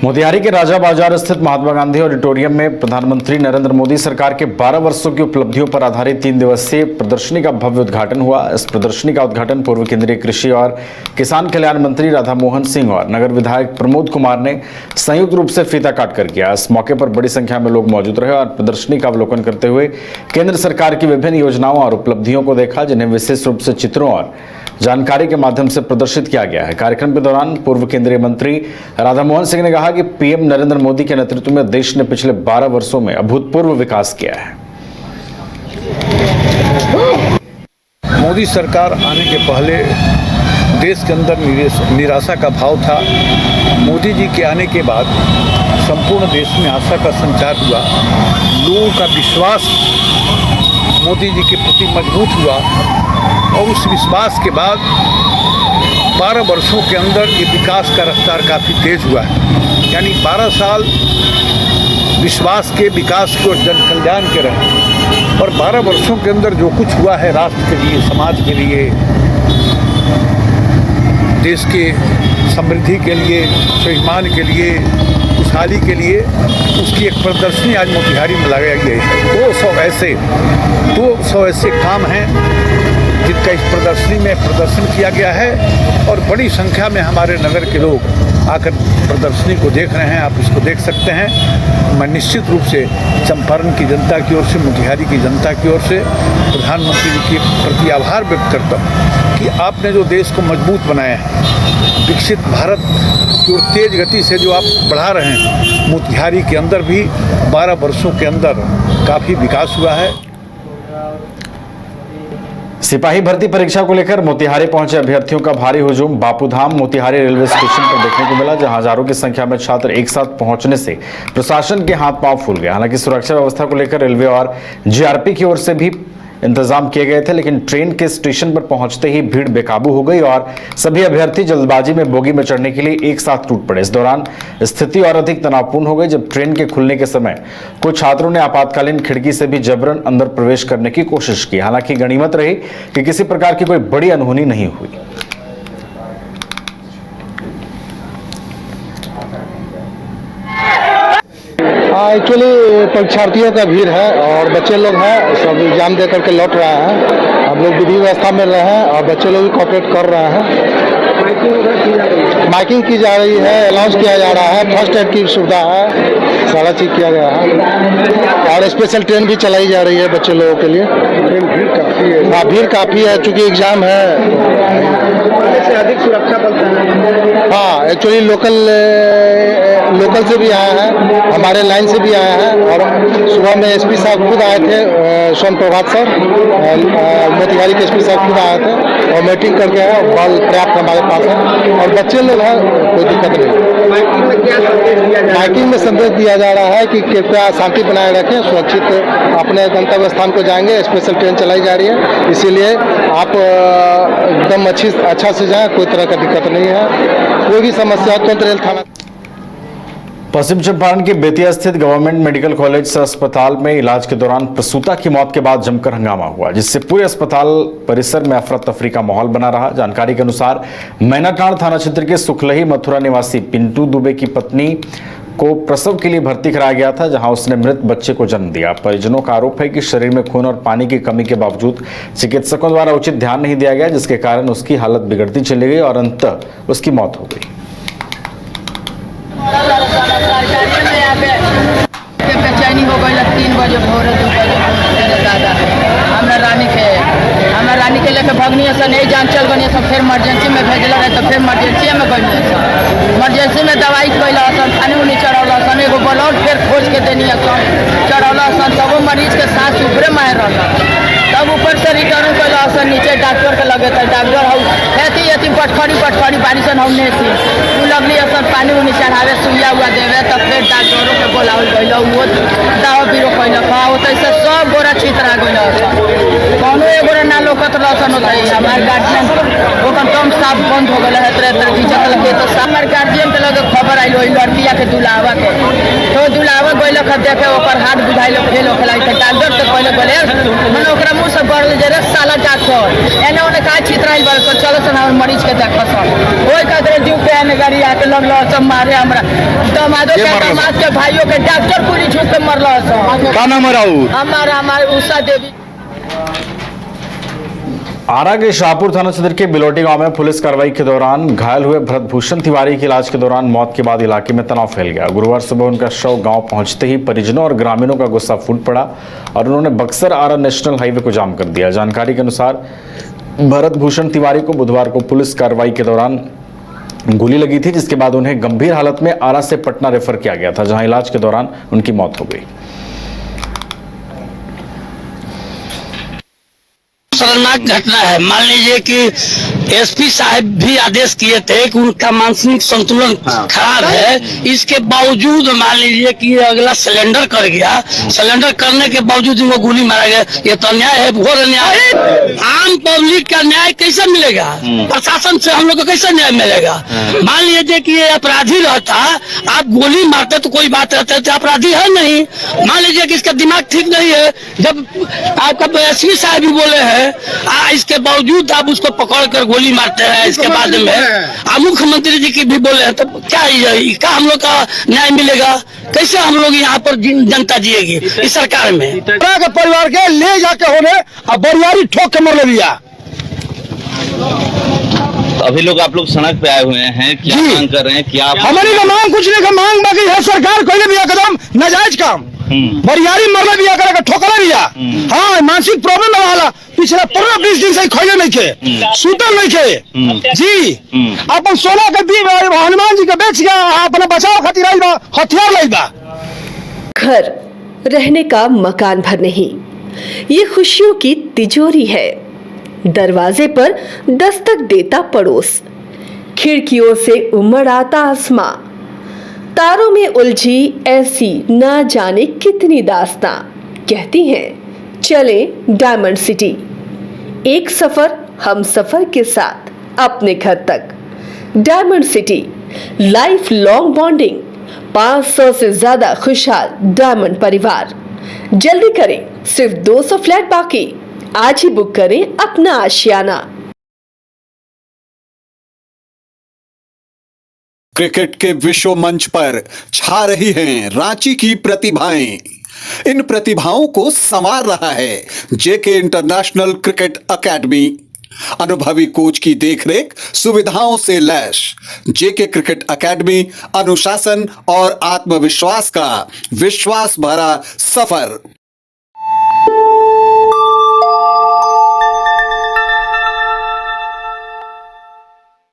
मोतिहारी के राजा बाजार स्थित महात्मा गांधी ऑडिटोरियम में प्रधानमंत्री नरेंद्र मोदी सरकार के 12 वर्षों की उपलब्धियों पर आधारित 3 दिवसीय प्रदर्शनी का भव्य उद्घाटन हुआ। इस प्रदर्शनी का उद्घाटन पूर्व केंद्रीय कृषि और किसान कल्याण मंत्री राधा मोहन सिंह और नगर विधायक प्रमोद कुमार ने संयुक्त रूप से फीता काटकर किया। इस मौके पर बड़ी संख्या में लोग मौजूद रहे और प्रदर्शनी का अवलोकन करते हुए केंद्र सरकार की विभिन्न योजनाओं और उपलब्धियों को देखा, जिन्हें विशेष रूप से चित्रों और जानकारी के माध्यम से प्रदर्शित किया गया है। कार्यक्रम के दौरान पूर्व केंद्रीय मंत्री राधा मोहन सिंह ने कहा कि पीएम नरेंद्र मोदी के नेतृत्व में देश ने पिछले 12 वर्षों में अभूतपूर्व विकास किया है। मोदी सरकार आने के पहले देश के अंदर निराशा का भाव था। मोदी जी के आने के बाद संपूर्ण देश में आशा का संचार हुआ, लोगों का विश्वास मोदी जी के प्रति मजबूत हुआ और उस विश्वास के बाद 12 वर्षों के अंदर ये विकास का रफ्तार काफ़ी तेज हुआ है। यानी 12 साल विश्वास के, विकास के और जन कल्याण के रहे और 12 वर्षों के अंदर जो कुछ हुआ है राष्ट्र के लिए, समाज के लिए, देश के समृद्धि के लिए, स्वाभिमान के लिए, खुशहाली के लिए, उसकी एक प्रदर्शनी आज मोतिहारी में लगाई गई है। 200 ऐसे काम हैं जिनका इस प्रदर्शनी में प्रदर्शन किया गया है और बड़ी संख्या में हमारे नगर के लोग आकर प्रदर्शनी को देख रहे हैं। आप इसको देख सकते हैं। मैं निश्चित रूप से चंपारण की जनता की ओर से, मोतिहारी की जनता की ओर से प्रधानमंत्री जी के प्रति आभार व्यक्त करता हूँ कि आपने जो देश को मजबूत बनाया है, विकसित भारत की ओर तेज गति से जो आप बढ़ा रहे हैं, मोतिहारी के अंदर भी 12 वर्षों के अंदर काफ़ी विकास हुआ है। सिपाही भर्ती परीक्षा को लेकर मोतिहारी पहुंचे अभ्यर्थियों का भारी हुजूम बापूधाम मोतिहारी रेलवे स्टेशन पर देखने को मिला, जहां हजारों की संख्या में छात्र एक साथ पहुंचने से प्रशासन के हाथ पांव फूल गए। हालांकि सुरक्षा व्यवस्था को लेकर रेलवे और जीआरपी की ओर से भी इंतजाम किए गए थे, लेकिन ट्रेन के स्टेशन पर पहुंचते ही भीड़ बेकाबू हो गई और सभी अभ्यर्थी जल्दबाजी में बोगी में चढ़ने के लिए एक साथ टूट पड़े। इस दौरान स्थिति और अधिक तनावपूर्ण हो गई जब ट्रेन के खुलने के समय कुछ छात्रों ने आपातकालीन खिड़की से भी जबरन अंदर प्रवेश करने की कोशिश की। हालांकि गनीमत रही कि किसी प्रकार की कोई बड़ी अनहोनी नहीं हुई। एक्चुअली परीक्षार्थियों का भीड़ है और बच्चे लोग हैं, सब एग्जाम दे करके लौट रहे हैं। हम लोग विधि व्यवस्था में रहे हैं और बच्चे लोग भी कोऑपरेट कर रहे हैं। माइकिंग की जा रही है, अनाउंस किया जा रहा है, फर्स्ट एड की सुविधा है, सारा चीज़ किया गया है और स्पेशल ट्रेन भी चलाई जा रही है बच्चे लोगों के लिए। हाँ, भीड़ काफ़ी है चूँकि एग्जाम है। से अधिक सुरक्षा बल, हाँ, एक्चुअली लोकल से भी आए हैं, हमारे लाइन से भी आए हैं और सुबह में एसपी साहब खुद आए थे, सोन प्रभात सर मोतिहारी के एसपी साहब खुद आए थे और मीटिंग करके आए। बल पर्याप्त हमारे पास है और बच्चे लोग हैं, कोई दिक्कत नहीं। माइकिंग में संदेश दिया जा रहा है कि कृपया शांति बनाए रखें, सुरक्षित अपने गंतव्य स्थान को जाएंगे। स्पेशल ट्रेन चलाई जा रही है, इसीलिए आप एकदम अच्छा से जाएं, कोई तरह का दिक्कत नहीं है। कोई भी समस्या तुरंत रेल थाना। पश्चिम चंपारण के बेतिया स्थित गवर्नमेंट मेडिकल कॉलेज अस्पताल में इलाज के दौरान प्रसूता की मौत के बाद जमकर हंगामा हुआ, जिससे पूरे अस्पताल परिसर में अफरा तफरी का माहौल बना रहा। जानकारी के अनुसार मैनाटांड़ थाना क्षेत्र के सुखलही मथुरा निवासी पिंटू दुबे की पत्नी को प्रसव के लिए भर्ती कराया गया था, जहां उसने मृत बच्चे को जन्म दिया। परिजनों का आरोप है कि शरीर में खून और पानी की कमी के बावजूद चिकित्सकों द्वारा उचित ध्यान नहीं दिया गया, जिसके कारण उसकी हालत बिगड़ती चली गई और अंततः उसकी मौत हो गई। बेचैनी हो गई 3 बजे भोर, 2 बजे दादा हमरा रानी के लेके भगनी से नहीं जान चल गई सब, फिर इमरजेंसी में भेजल रहे तो फिर इमरजेंसी में गई। इमरजेंसी में दवाई कैला सन, खानी उनी चढ़ौला सन, एगो ब्लड फिर खोज के देनी सन, चढ़ौला सन, तब वो मरीज के सांस ऊपरे मार रहा। तब ऊपर से रिटर्न कैला सन, नीचे डॉक्टर के लगे था। डॉक्टर हेती पटखड़ी बारी सन हमने थी वो लगली सन, पानी उनी चढ़ावे, सुइया हुआ देवे, तब फिर डॉक्टरों के बोलावल गई, वो दवा बीरो कैलक। हाँ, होते से सब गोरा छितरा गई, कौनो एगो ना लोकत रहसन होता है। हमारे गार्जियन ओकन कम साफ बंद हो गए है, तरह खींचत लगे तो हमारे गार्जियन के लगे खबर आई लड़किया के दुलावा के तो दुलावा गइल खा देखे ओकर हाथ बुझाइल फेल होखला त डॉक्टर से पहले बोले मन ओकरा मुंह से बढ़ जे रे साला डॉक्टर एने ओने का चित्राइल बार तो चलो से हमर मरीज के देख सन ओइ का करे जीव पे एने गाड़ी आके लगलो सब मारे हमरा दमादो के दामाद के भाइयों के डॉक्टर पूरी झुक के मरलो सब का नाम राउत हमार उषा देवी। आरा के शाहपुर थाना क्षेत्र के बिलोटी गांव में पुलिस कार्रवाई के दौरान घायल हुए भरत भूषण तिवारी के इलाज के दौरान मौत के बाद इलाके में तनाव फैल गया। गुरुवार सुबह उनका शव गांव पहुंचते ही परिजनों और ग्रामीणों का गुस्सा फूट पड़ा और उन्होंने बक्सर आरा नेशनल हाईवे को जाम कर दिया। जानकारी के अनुसार भरत भूषण तिवारी को बुधवार को पुलिस कार्रवाई के दौरान गोली लगी थी, जिसके बाद उन्हें गंभीर हालत में आरा से पटना रेफर किया गया था, जहां इलाज के दौरान उनकी मौत हो गई। खतरनाक घटना है। मान लीजिए कि एसपी साहब भी आदेश किए थे कि उनका मानसिक संतुलन खराब है, इसके बावजूद मान लीजिए कि अगला सिलेंडर कर गया, सिलेंडर करने के बावजूद वो गोली मारा गया। ये तो अन्याय है, घोर अन्याय है। आम पब्लिक का न्याय कैसे मिलेगा? प्रशासन से हम लोग को कैसे न्याय मिलेगा? मान लीजिए कि ये अपराधी रहता, आप गोली मारते तो कोई बात रहता है, अपराधी है नहीं। मान लीजिए कि इसका दिमाग ठीक नहीं है, जब आपका एसपी साहब भी बोले हैं इसके बावजूद आप उसको पकड़ कर गोली मारते हैं। इसके बाद में मुख्यमंत्री जी की भी बोले हैं, तो क्या हम लोग का न्याय मिलेगा? कैसे हम लोग यहाँ पर जनता जिएगी इस सरकार में? परिवार के ले जाके होने अब बरियारी ठोक के मर लिया। अभी लोग आप लोग सड़क पे आए हुए हैं, क्या मांग कर रहे हैं? क्या हमारी का मांग कुछ नहीं का मांग बाकी है सरकार कोई भी कदम नाजायज काम बरियारी मरला भी करेगा ठोकला भी हाँ मानसिक प्रॉब्लम वाला पिछले 15-20 दिन से खोले नहीं थे, सूतल नहीं थे जी। अपन सोना के दी हनुमान जी के बेच गया, अपना बचाव खातिर हथियार लाई बा। घर रहने का मकान भर नहीं, ये खुशियों की तिजोरी है। दरवाजे पर दस्तक देता पड़ोस, खिड़कियों से उमड़ आता आसमां, तारों में उलझी ऐसी ना जाने कितनी दास्तां। कहती हैं चले डायमंड सिटी, एक सफर हम सफर के साथ अपने घर तक। Diamond city life long bonding, 500 से ज्यादा खुशहाल डायमंड परिवार। जल्दी करें, सिर्फ 200 फ्लैट बाकी, आज ही बुक करें अपना आशियाना। क्रिकेट के विश्व मंच पर छा रही हैं रांची की प्रतिभाएं। इन प्रतिभाओं को संवार रहा है जेके इंटरनेशनल क्रिकेट एकेडमी। अनुभवी कोच की देखरेख, सुविधाओं से लैस जेके क्रिकेट एकेडमी अनुशासन और आत्मविश्वास का विश्वास भरा सफर